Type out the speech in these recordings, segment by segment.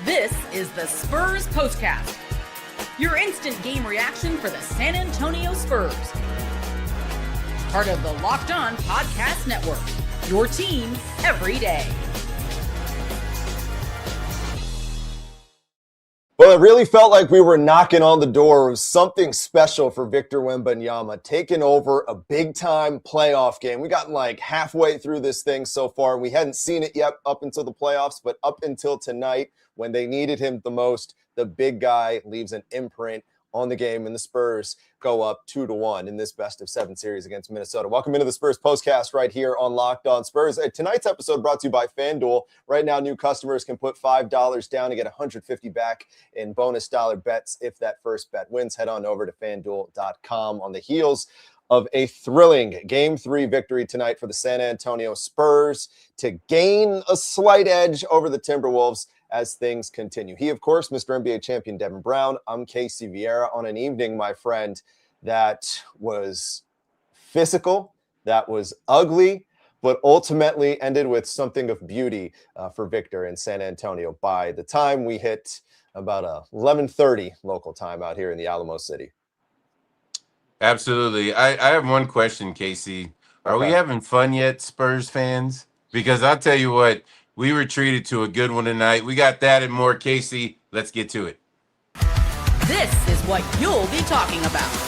This is the Spurs POSTCAST, your instant game reaction for the San Antonio Spurs. Part of the Locked On Podcast Network, your team every day. Well, it really felt like we were knocking on the door of something special for Victor Wembanyama, taking over a big-time playoff game. We got like halfway through this thing so far. We hadn't seen it yet up until the playoffs, but up until tonight, when they needed him the most, the big guy leaves an imprint on the game, and the Spurs go up 2-1 in this best-of-7 series against Minnesota. Welcome into the Spurs Postcast right here on Locked On Spurs. Tonight's episode brought to you by FanDuel. Right now, new customers can put $5 down to get $150 back in bonus dollar bets if that first bet wins. Head on over to FanDuel.com on the heels of a thrilling Game 3 victory tonight for the San Antonio Spurs to gain a slight edge over the Timberwolves as things continue. He, of course, Mr. NBA champion Devin Brown. I'm Casey Viera on an evening, my friend, that was physical, that was ugly, but ultimately ended with something of beauty for Victor in San Antonio by the time we hit about 11:30 local time out here in the Alamo City. Absolutely. I have one question, Casey. Are we having fun yet, Spurs fans? Because I'll tell you what, we were treated to a good one tonight. We got that and more, Casey. Let's get to it. This is what you'll be talking about.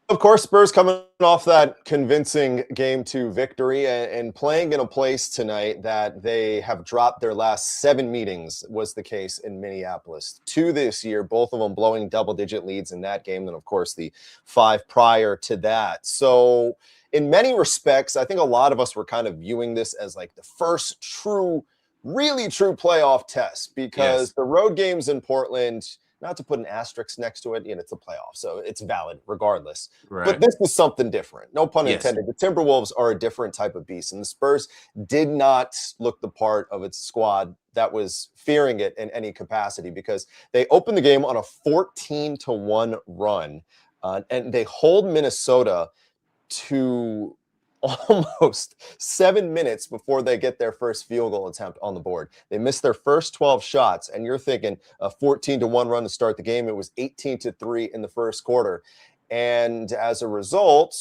Of course, Spurs coming off that convincing Game 2 victory and playing in a place tonight that they have dropped their last 7 meetings was the case in Minneapolis. 2 this year, both of them blowing double-digit leads in that game, and of course the 5 prior to that. So in many respects, I think a lot of us were kind of viewing this as like the first really true playoff test because the road games in Portland, not to put an asterisk next to it, it's a playoff, so it's valid regardless. Right. But this was something different. No pun intended. The Timberwolves are a different type of beast, and the Spurs did not look the part of its squad that was fearing it in any capacity because they opened the game on a 14-1 run, and they hold Minnesota to almost 7 minutes before they get their first field goal attempt on the board. They missed their first 12 shots, and you're thinking a 14-1 run to start the game. It was 18-3 in the first quarter. And as a result,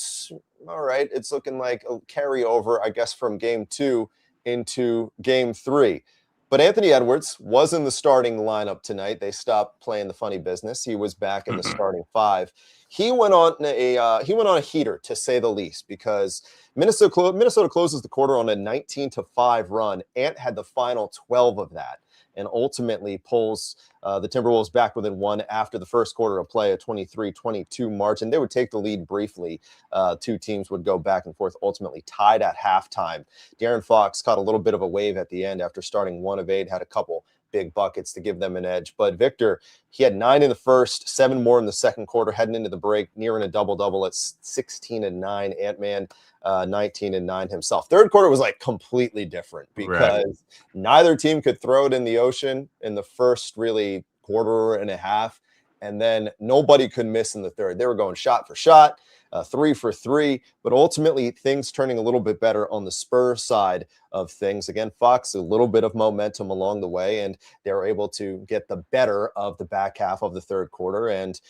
all right, it's looking like a carryover, I guess, from Game 2 into Game 3. But Anthony Edwards was in the starting lineup tonight. They stopped playing the funny business. He was back in the starting 5. He went on a heater, to say the least, because Minnesota closes the quarter on a 19-5 run. Ant had the final 12 of that, and ultimately pulls the Timberwolves back within 1 after the first quarter of play, a 23-22 margin. They would take the lead briefly. 2 teams would go back and forth, ultimately tied at halftime. De'Aaron Fox caught a little bit of a wave at the end after starting 1 of 8, had a couple big buckets to give them an edge. But Victor, he had 9 in the first, 7 more in the second quarter, heading into the break, nearing a double-double at 16-9. Ant-Man 19-9 himself. Third quarter was like completely different because neither team could throw it in the ocean in the first really quarter and a half, and then nobody could miss in the third. They were going shot for shot, 3 for 3, but ultimately things turning a little bit better on the Spurs side of things. Again, Fox, a little bit of momentum along the way, and they were able to get the better of the back half of the third quarter and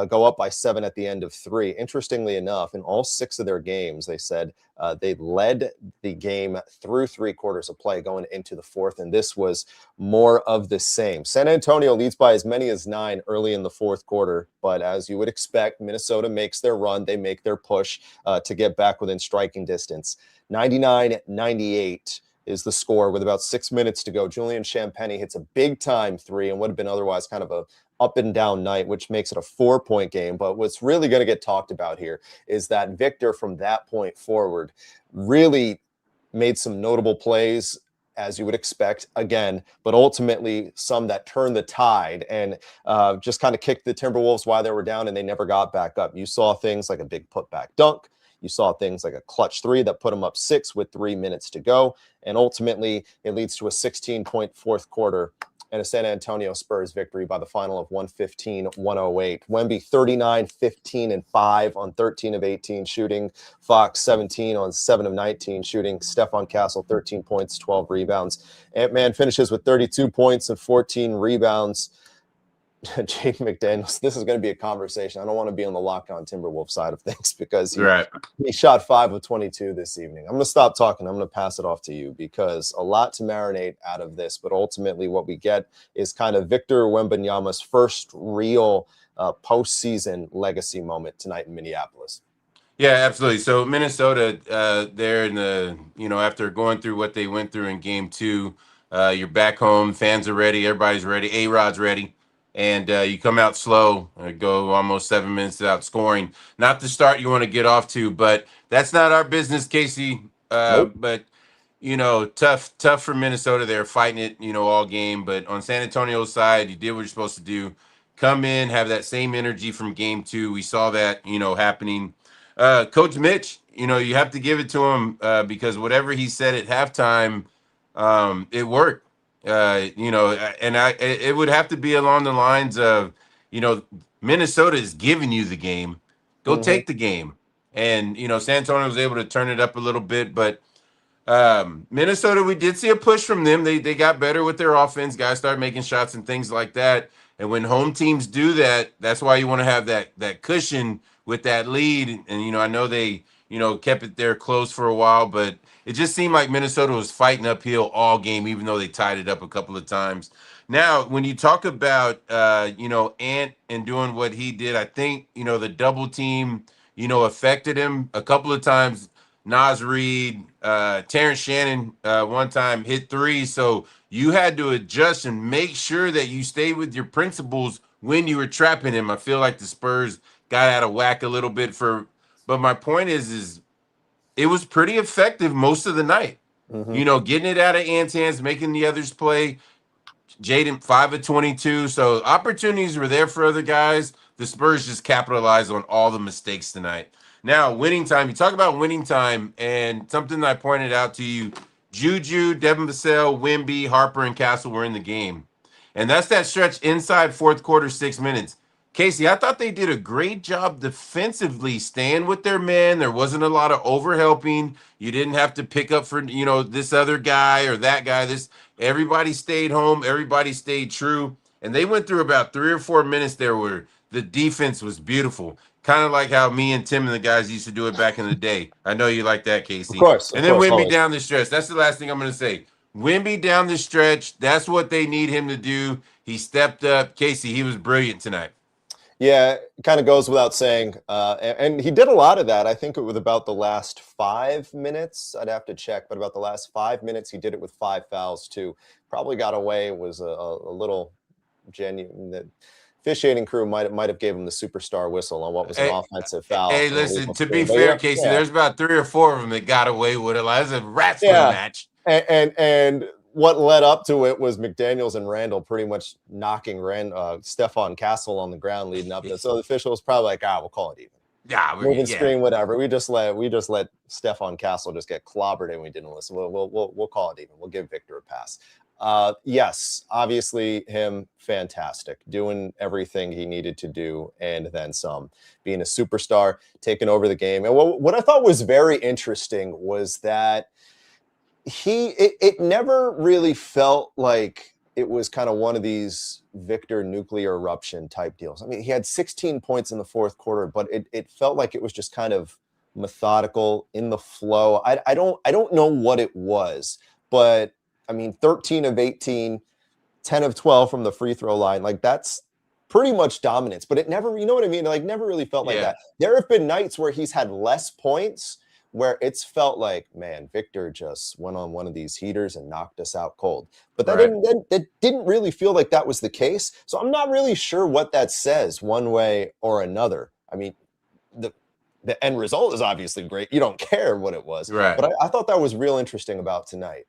go up by 7 at the end of 3. Interestingly enough, in all 6 of their games, they said they led the game through 3 quarters of play going into the fourth, and this was more of the same. San Antonio leads by as many as 9 early in the fourth quarter, but as you would expect, Minnesota makes their run. They make their push to get back within striking distance. 99-98 is the score with about 6 minutes to go. Julian Champagnie hits a big-time 3 and would have been otherwise kind of a up-and-down night, which makes it a 4-point game. But what's really going to get talked about here is that Victor, from that point forward, really made some notable plays, as you would expect, again, but ultimately some that turned the tide and just kind of kicked the Timberwolves while they were down, and they never got back up. You saw things like a big putback dunk. You saw things like a clutch 3 that put them up 6 with 3 minutes to go. And ultimately, it leads to a 16-point fourth quarter and a San Antonio Spurs victory by the final of 115-108. Wemby 39, 15, and 5 on 13 of 18 shooting. Fox 17 on 7 of 19 shooting. Stephon Castle 13 points, 12 rebounds. Ant-Man finishes with 32 points and 14 rebounds. Jaden McDaniels, this is going to be a conversation. I don't want to be on the Locked On Timberwolves side of things because he shot 5 of 22 this evening. I'm going to stop talking. I'm going to pass it off to you because a lot to marinate out of this, but ultimately what we get is kind of Victor Wembanyama's first real postseason legacy moment tonight in Minneapolis. Yeah, absolutely. So Minnesota, they're in the, after going through what they went through in game 2, you're back home, fans are ready, everybody's ready, A-Rod's ready. And you come out slow, go almost 7 minutes without scoring. Not the start you want to get off to, but that's not our business, Casey. Nope. But, tough for Minnesota. They're fighting it, all game. But on San Antonio's side, you did what you're supposed to do. Come in, have that same energy from game 2. We saw that, happening. Coach Mitch, you have to give it to him because whatever he said at halftime, it worked. It would have to be along the lines of, Minnesota is giving you the game. Go take the game. And, San Antonio was able to turn it up a little bit. But Minnesota, we did see a push from them. They got better with their offense. Guys started making shots and things like that. And when home teams do that, that's why you want to have that cushion with that lead. And, I know they, kept it there close for a while, but it just seemed like Minnesota was fighting uphill all game, even though they tied it up a couple of times. Now, when you talk about, Ant and doing what he did, I think, the double team, affected him a couple of times. Naz Reid, Terrence Shannon one time hit 3. So you had to adjust and make sure that you stayed with your principles when you were trapping him. I feel like the Spurs got out of whack a little bit but my point is it was pretty effective most of the night. Getting it out of Ant's hands, making the others play. Jaden 5 of 22. So opportunities were there for other guys. The Spurs just capitalized on all the mistakes tonight. Now, winning time. You talk about winning time, and something that I pointed out to you, Juju, Devin Vassell, Wemby, Harper, and Castle were in the game. And that's that stretch inside fourth quarter, 6 minutes. Casey, I thought they did a great job defensively, staying with their men. There wasn't a lot of overhelping. You didn't have to pick up for, this other guy or that guy. Everybody stayed home. Everybody stayed true. And they went through about 3 or 4 minutes there where the defense was beautiful. Kind of like how me and Tim and the guys used to do it back in the day. I know you like that, Casey. Of course. And then Wemby down the stretch. That's the last thing I'm going to say. Wemby down the stretch. That's what they need him to do. He stepped up. Casey, he was brilliant tonight. Yeah, it kind of goes without saying. And he did a lot of that. I think it was about the last 5 minutes. I'd have to check, but about the last 5 minutes, he did it with 5 fouls too. Probably got away. It was a little genuine. The officiating crew might have gave him the superstar whistle on what was an offensive foul. Hey, listen, to be fair, Casey, there's about 3 or 4 of them that got away with it. It was a rat's match. And what led up to it was McDaniels and Randall pretty much knocking Stephon Castle on the ground leading up to it. So the official was probably like, we'll call it even. Yeah, moving screen, whatever. We just let Stephon Castle just get clobbered and we didn't listen. We'll call it even. We'll give Victor a pass. Yes, obviously him fantastic, doing everything he needed to do and then some, being a superstar, taking over the game. And what I thought was very interesting was that it never really felt like it was kind of one of these Victor nuclear eruption type deals. I mean, he had 16 points in the fourth quarter, but it felt like it was just kind of methodical in the flow. I don't know what it was, but I mean, 13 of 18, 10 of 12 from the free throw line. Like that's pretty much dominance, but it never, you know what I mean? Like never really felt like that. There have been nights where he's had less points where it's felt like, man, Victor just went on one of these heaters and knocked us out cold. But that didn't really feel like that was the case. So I'm not really sure what that says one way or another. I mean, the end result is obviously great. You don't care what it was. Right. But I thought that was real interesting about tonight.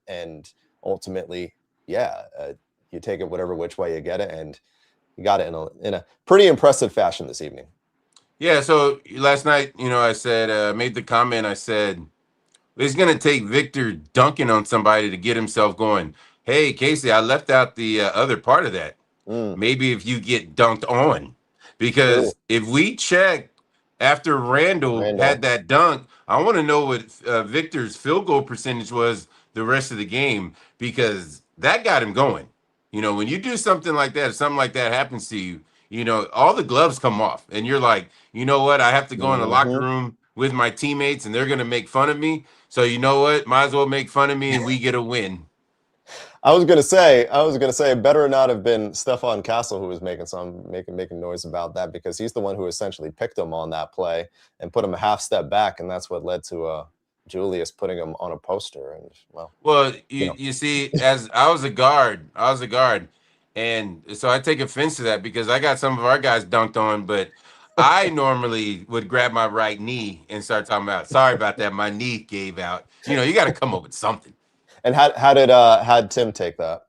And ultimately, you take it whatever which way you get it. And you got it in a pretty impressive fashion this evening. Yeah, so last night, I said, made the comment, I said, it's going to take Victor dunking on somebody to get himself going. Hey, Casey, I left out the other part of that. Mm, Maybe if you get dunked on, true. because if we check after Randall had Randall. that dunk, I want to know what Victor's field goal percentage was the rest of the game, because that got him going. When you do something like that, if something like that happens to you, all the gloves come off, and you're like, you know what? I have to go in the locker Hmm. room with my teammates, and they're gonna make fun of me. So you know what? Might as well make fun of me, and we get a win. I was gonna say, it better not have been Stephon Castle who was making noise about that, because he's the one who essentially picked him on that play and put him a half step back, and that's what led to Julius putting him on a poster. And well, Well, you you know, you see, as I was a guard, and so I take offense to that because I got some of our guys dunked on, but I normally would grab my right knee and start talking about, sorry about that, my knee gave out. You got to come up with something. and had Tim take that?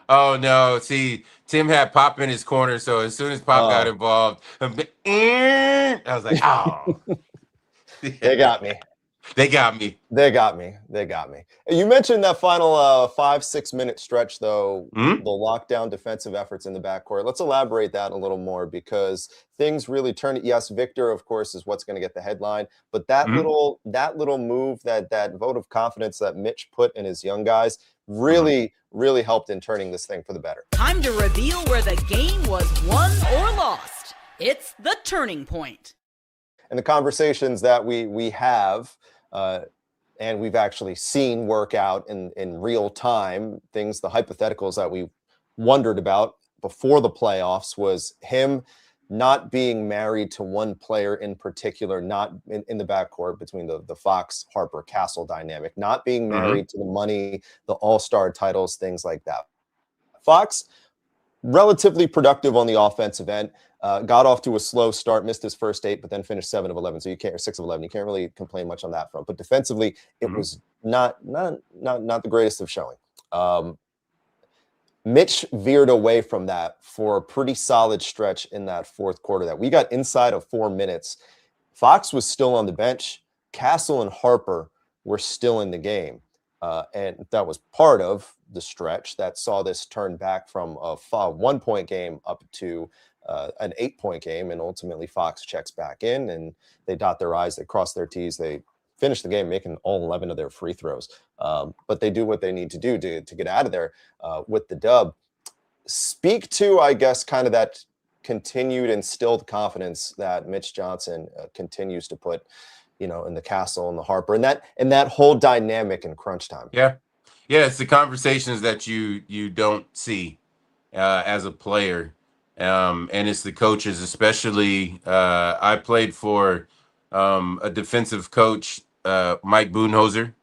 Oh no, see, Tim had Pop in his corner, so as soon as Pop got Oh, involved, I was like, oh, they got me. they got me. They got me. They got me. You mentioned that final 5-6 minute stretch, though, Hmm. the lockdown defensive efforts in the backcourt. Let's elaborate that a little more, because things really turned. Yes, Victor, of course, is what's going to get the headline, but Hmm. that little move, that vote of confidence that Mitch put in his young guys, Hmm. really helped in turning this thing for the better. Time to reveal where the game was won or lost. It's the turning point. And the conversations that we have, and we've actually seen work out in real time, the hypotheticals that we wondered about before the playoffs, was him not being married to one player in particular, not in the backcourt between the Fox Harper Castle dynamic, not being Hmm. married to the money, the all-star titles, things like that. Fox, relatively productive on the offensive end. Got off to a slow start, missed his first 8, but then finished 7 of 11. So you can't, or 6 of 11. You can't really complain much on that front. But defensively, it Hmm. was not the greatest of showing. Um, Mitch veered away from that for a pretty solid stretch in that fourth quarter. That we got inside of 4 minutes. Fox was still on the bench. Castle and Harper were still in the game. And that was part of the stretch that saw this turn back from a 1-point game up to an 8-point game. And ultimately, Fox checks back in, and they dot their I's, they cross their T's, they finish the game making all 11 of their free throws. But they do what they need to do to get out of there with the dub. Speak to, I guess, kind of that continued instilled confidence that Mitch Johnson continues to put, in the Castle and the Harper, and that whole dynamic in crunch time. Yeah. Yeah, it's the conversations that you don't see as a player, and it's the coaches, especially. I played for a defensive coach, Mike Budenholzer.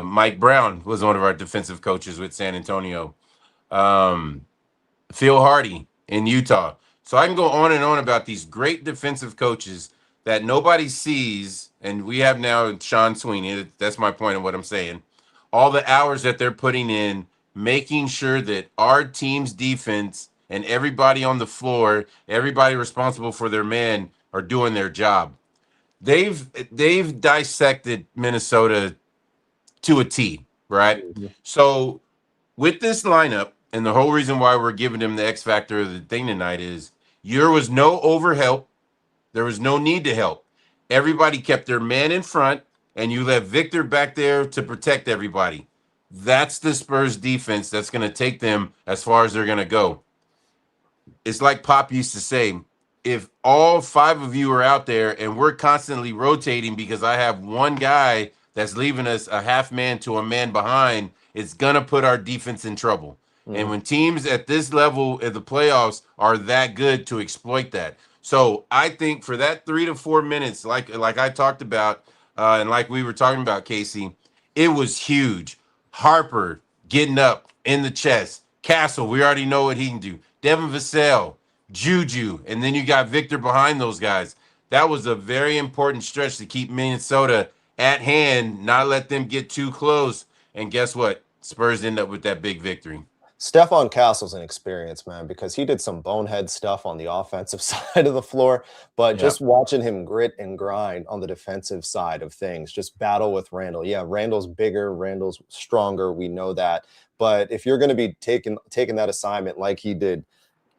Mike Brown was one of our defensive coaches with San Antonio. Um, Phil Hardy in Utah. So I can go on and on about these great defensive coaches that nobody sees. And we have now Sean Sweeney. That's my point of what I'm saying. All the hours that they're putting in, making sure that our team's defense and everybody on the floor, everybody responsible for their man, are doing their job. They've dissected Minnesota to a T, right? Mhm. So with this lineup, and the whole reason why we're giving him the X factor of the thing tonight is there was no overhelp. There was no need to help. Everybody kept their man in front, and you left Victor back there to protect everybody. That's the Spurs defense that's going to take them as far as they're going to go. It's like Pop used to say, if all 5 of you are out there and we're constantly rotating because I have one guy that's leaving us a half man to a man behind, it's going to put our defense in trouble. And Mhm. when teams at this level of the playoffs are that good to exploit that. So I think for that 3 to 4 minutes, like I talked about, and like we were talking about, Casey, it was huge. Harper getting up in the chest. Castle, we already know what he can do. Devin Vassell, Juju, and then you got Victor behind those guys. That was a very important stretch to keep Minnesota at hand, not let them get too close. And guess what? Spurs end up with that big victory. Stephon Castle's an experience, man, because he did some bonehead stuff on the offensive side of the floor, but Yeah. just watching him grit and grind on the defensive side of things, just battle with Randall. Yeah, Randall's bigger, Randall's stronger. We know that. But if you're going to be taking that assignment like he did,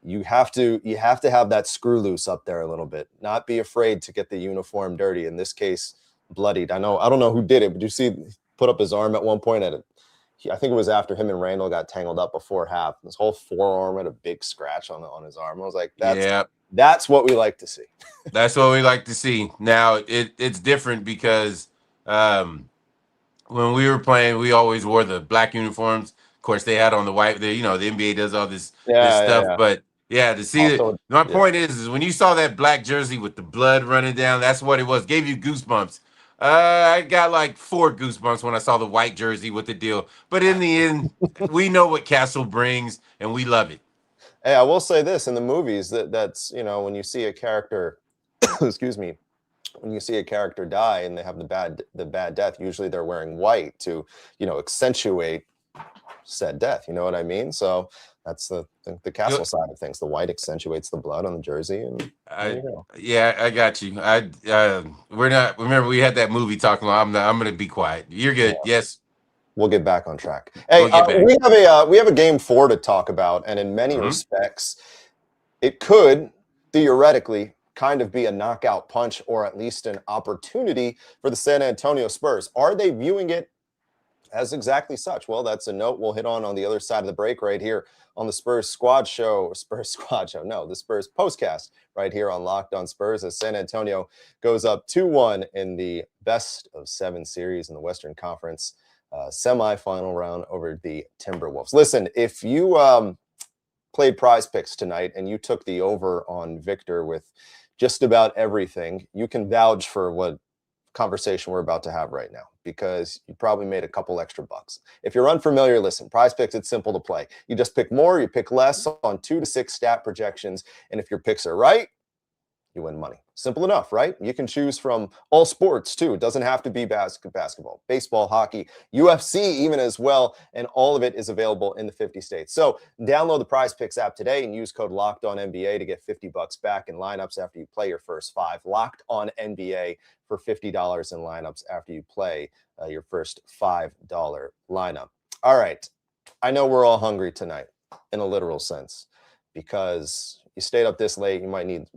you have to have that screw loose up there a little bit. Not be afraid to get the uniform dirty. In this case, bloodied. I don't know who did it, but you see, put up his arm at one point at it. I think it was after him and Randall got tangled up before half. His whole forearm had a big scratch on his arm. I was like, that's what we like to see. That's what we like to see. Now it's different because when we were playing, we always wore the black uniforms. Of course, they had on the white. The NBA does all this stuff, but yeah, to see it. My point is when you saw that black jersey with the blood running down, that's what it was. Gave you goosebumps. I got like 4 goosebumps when I saw the white jersey with the deal. But in the end, we know what Castle brings, and we love it. Hey, I will say this in the movies that's when you see a character, excuse me, when you see a character die and they have the bad death, usually they're wearing white to accentuate said death. You know what I mean? So that's the Castle side of things. The white accentuates the blood on the jersey, and yeah, I got you. We're not. Remember, we had that movie talking about. I'm going to be quiet. You're good. Yeah. Yes. We'll get back on track. Hey, we have a game 4 to talk about, and in many respects, it could theoretically kind of be a knockout punch, or at least an opportunity for the San Antonio Spurs. Are they viewing it as exactly such? Well, that's a note we'll hit on the other side of the break right here on the the Spurs Postcast right here on Locked On Spurs, as San Antonio goes up 2-1 in the best of 7 series in the Western Conference semifinal round over the Timberwolves. Listen, if you played Prize Picks tonight and you took the over on Victor with just about everything, you can vouch for what conversation we're about to have right now, because you probably made a couple extra bucks. If you're unfamiliar, listen, Prize Picks, it's simple to play. You just pick more, you pick less on 2 to 6 stat projections, and if your picks are right, you win money. Simple enough, right? You can choose from all sports too. It doesn't have to be basketball, baseball, hockey, UFC even as well, and all of it is available in the 50 states. So download the Prize Picks app today and use code Locked On NBA to get $50 back in lineups after you play your first 5. Locked On NBA for $50 in lineups after you play your first $5 lineup. All right, I know we're all hungry tonight in a literal sense, because you stayed up this late, you might need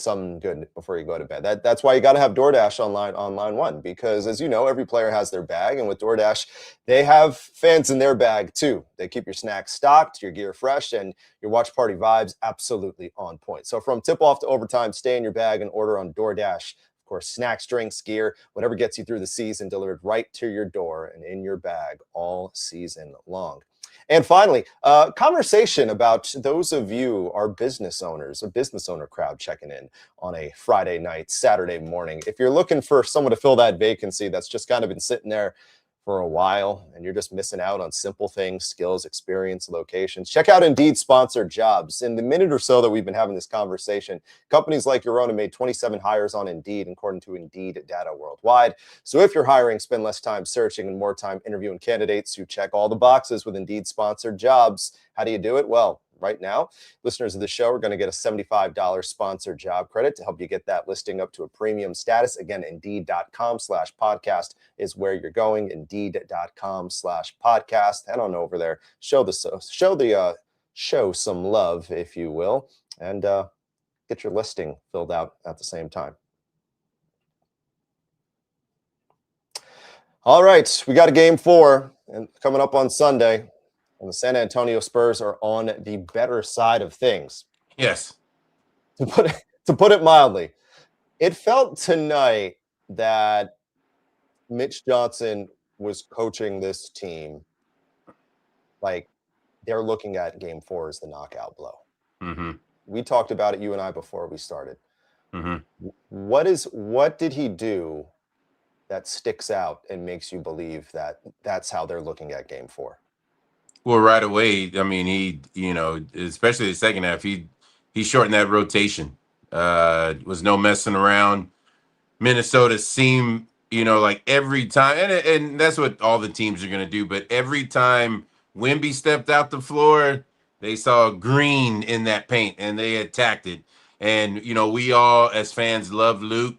something good before you go to bed. That's why you got to have DoorDash on line 1, because as you know, every player has their bag, and with DoorDash, they have fans in their bag too. They keep your snacks stocked, your gear fresh, and your watch party vibes absolutely on point. So from tip-off to overtime, stay in your bag and order on DoorDash. Of course, snacks, drinks, gear, whatever gets you through the season, delivered right to your door and in your bag all season long. And finally, conversation about those of you, our business owners, a business owner crowd checking in on a Friday night, Saturday morning. If you're looking for someone to fill that vacancy that's just kind of been sitting there for a while and you're just missing out on simple things, skills, experience, locations, check out Indeed Sponsored Jobs. In the minute or so that we've been having this conversation, companies like your own have made 27 hires on Indeed, according to Indeed data worldwide. So if you're hiring, spend less time searching and more time interviewing candidates who check all the boxes with Indeed Sponsored Jobs. How do you do it? Well, right now, listeners of the show are going to get a $75 sponsored job credit to help you get that listing up to a premium status. Again, Indeed.com/podcast is where you're going. Indeed.com/podcast. Head on over there. Show some love, if you will, and get your listing filled out at the same time. All right, we got a game 4 and coming up on Sunday. And the San Antonio Spurs are on the better side of things. Yes. To put it mildly, it felt tonight that Mitch Johnson was coaching this team like they're looking at game 4 as the knockout blow. Mm-hmm. We talked about it, you and I, before we started. Mm-hmm. What did he do that sticks out and makes you believe that that's how they're looking at game 4? Well, right away, I mean, he, especially the second half, he shortened that rotation. Was no messing around. Minnesota seemed, like every time, and that's what all the teams are going to do, but every time Wemby stepped out the floor, they saw green in that paint and they attacked it. And we all as fans love Luke,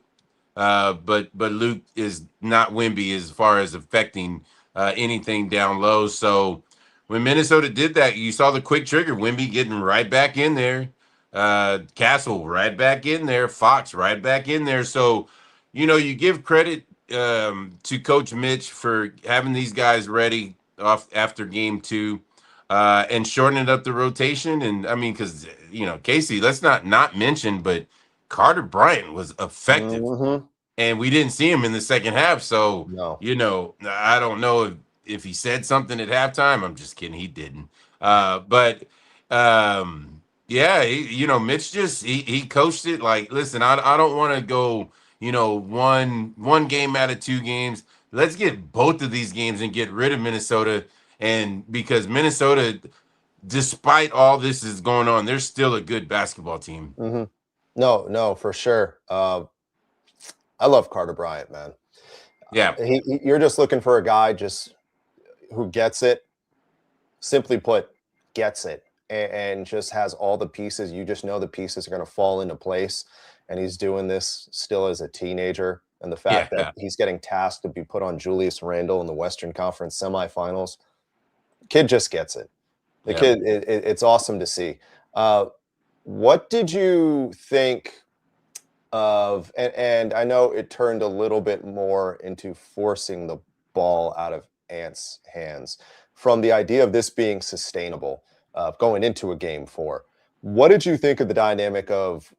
but Luke is not Wemby as far as affecting anything down low. So when Minnesota did that, you saw the quick trigger. Wemby getting right back in there, Castle right back in there, Fox right back in there. So you give credit to Coach Mitch for having these guys ready off after game 2. And shortening up the rotation. And I mean, because Casey, let's not mention, but Carter Bryant was effective, and we didn't see him in the second half. So No. I don't know if he said something at halftime. I'm just kidding, he didn't. But yeah, Mitch just he coached it like, listen, I don't want to go one game out of 2 games. Let's get both of these games and get rid of Minnesota. And because Minnesota, despite all this is going on, they're still a good basketball team. No, for sure. I love Carter Bryant, man. Yeah. You're just looking for a guy just who gets it, simply put, gets it, and just has all the pieces. You just know the pieces are going to fall into place. And he's doing this still as a teenager. And the fact that he's getting tasked to be put on Julius Randle in the Western Conference semifinals. Kid just gets it. The kid, it's awesome to see. What did you think of, and I know it turned a little bit more into forcing the ball out of Ant's hands from the idea of this being sustainable going into a game 4. What did you think of the dynamic of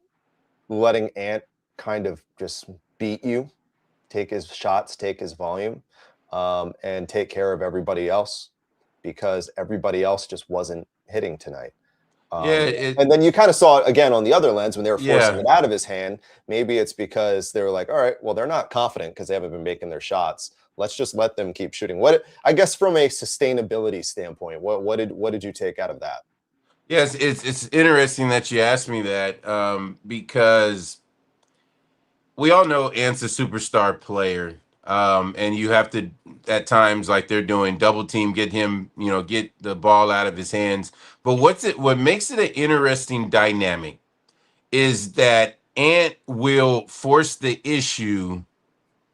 letting Ant kind of just beat you, take his shots, take his volume, and take care of everybody else? Because everybody else just wasn't hitting tonight. And then you kind of saw it again on the other lens when they were forcing it out of his hand. Maybe it's because they were like, all right, well, they're not confident because they haven't been making their shots. Let's just let them keep shooting. What, I guess, from a sustainability standpoint, what did you take out of that? Yes, it's interesting that you asked me that because we all know Ant's a superstar player. And you have to, at times, like they're doing, double team, get him, get the ball out of his hands. But what makes it an interesting dynamic is that Ant will force the issue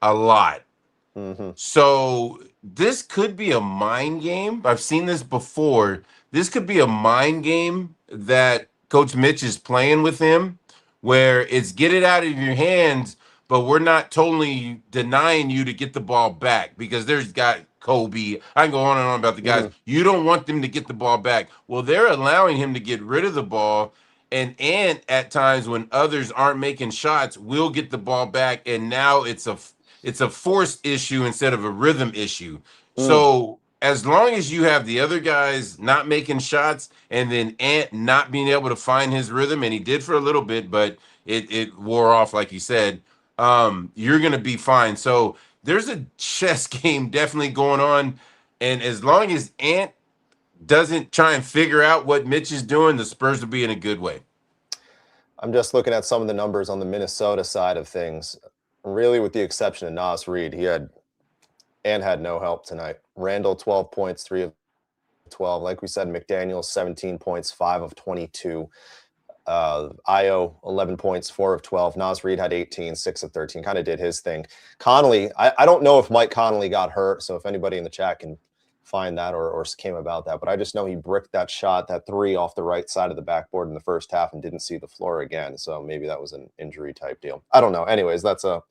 a lot. So this could be a mind game. I've seen this before. This could be a mind game that Coach Mitch is playing with him, where it's get it out of your hands, but we're not totally denying you to get the ball back, because there's got Kobe. I can go on and on about the guys. You don't want them to get the ball back. Well, they're allowing him to get rid of the ball. And at times when others aren't making shots, will get the ball back. And now it's a forced issue instead of a rhythm issue. So as long as you have the other guys not making shots and then Ant not being able to find his rhythm, and he did for a little bit, but it wore off, like you said, you're going to be fine. So there's a chess game definitely going on. And as long as Ant doesn't try and figure out what Mitch is doing, the Spurs will be in a good way. I'm just looking at some of the numbers on the Minnesota side of things. Really, with the exception of Nas Reed, Ant had no help tonight. Randall, 12 points, 3 of 12. Like we said, McDaniels, 17 points, 5 of 22. Io, 11 points, 4 of 12. Nas Reed had 18, 6 of 13. Kind of did his thing. Connolly, I don't know if Mike Connolly got hurt, so if anybody in the chat can find that or came about that, but I just know he bricked that shot, that 3 off the right side of the backboard in the first half and didn't see the floor again. So maybe that was an injury type deal. I don't know. Anyways, that's the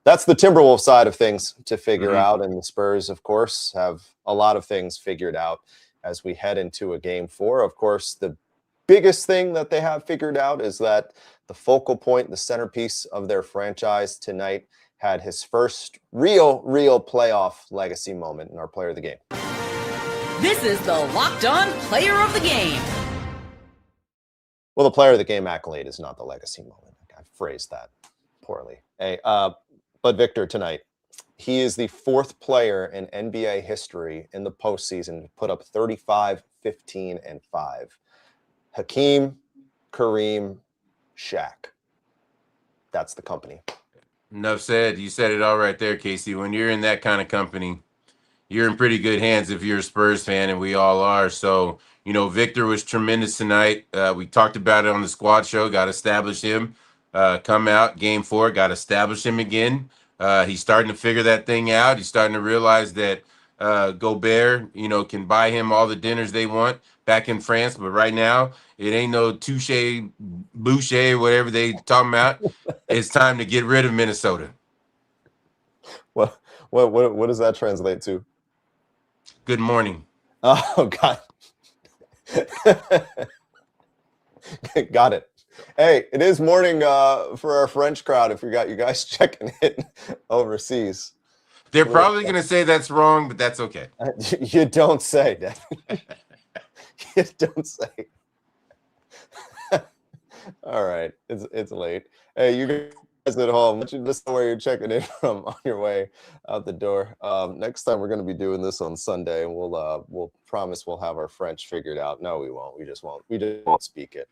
Timberwolves side of things to figure out. And the Spurs, of course, have a lot of things figured out as we head into a game 4. Of course, the biggest thing that they have figured out is that the focal point, the centerpiece of their franchise tonight, had his first real playoff legacy moment in our player of the game. This is the Locked On Player of the Game. Well, the player of the game accolade is not the legacy moment. I phrased that poorly. Hey, but Victor, tonight, he is the 4th player in NBA history in the postseason to put up 35, 15, and 5. Hakeem, Kareem, Shaq. That's the company. Enough said. You said it all right there, Casey. When you're in that kind of company, you're in pretty good hands if you're a Spurs fan, and we all are. So, Victor was tremendous tonight. We talked about it on the squad show, got to establish him. Come out, game 4, got to establish him again. He's starting to figure that thing out. He's starting to realize that Gobert, can buy him all the dinners they want back in France. But right now, it ain't no touche, boucher, whatever they talking about. It's time to get rid of Minnesota. What does that translate to? Good morning. Oh, God. Got it. Hey, it is morning for our French crowd if we got you guys checking it overseas. They're probably going to say that's wrong, but that's okay. You don't say, Devin. You don't say. All right. It's late. Hey, you guys at home, listen to where you're checking in from on your way out the door. Next time we're going to be doing this on Sunday, and we'll promise we'll have our French figured out. No, we won't. We just won't speak it.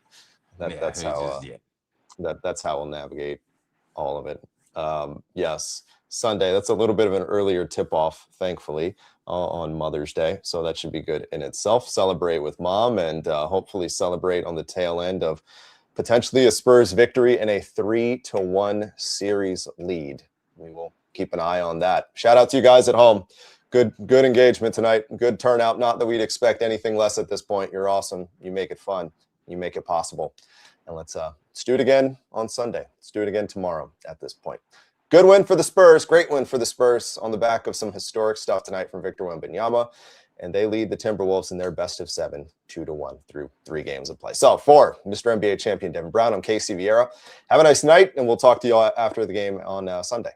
That's how we'll navigate all of it. Yes, Sunday. That's a little bit of an earlier tip-off, thankfully, on Mother's Day. So that should be good in itself. Celebrate with mom, and hopefully celebrate on the tail end of potentially a Spurs victory and a 3-1 series lead. We will keep an eye on that. Shout out to you guys at home. Good engagement tonight. Good turnout. Not that we'd expect anything less at this point. You're awesome. You make it fun. You make it possible. And let's do it again on Sunday. Let's do it again tomorrow at this point. Good win for the Spurs. Great win for the Spurs on the back of some historic stuff tonight from Victor Wembanyama. And they lead the Timberwolves in their best of 7, 2-1 through 3 games of play. So for Mr. NBA champion Devin Brown, I'm Casey Viera. Have a nice night, and we'll talk to you all after the game on Sunday.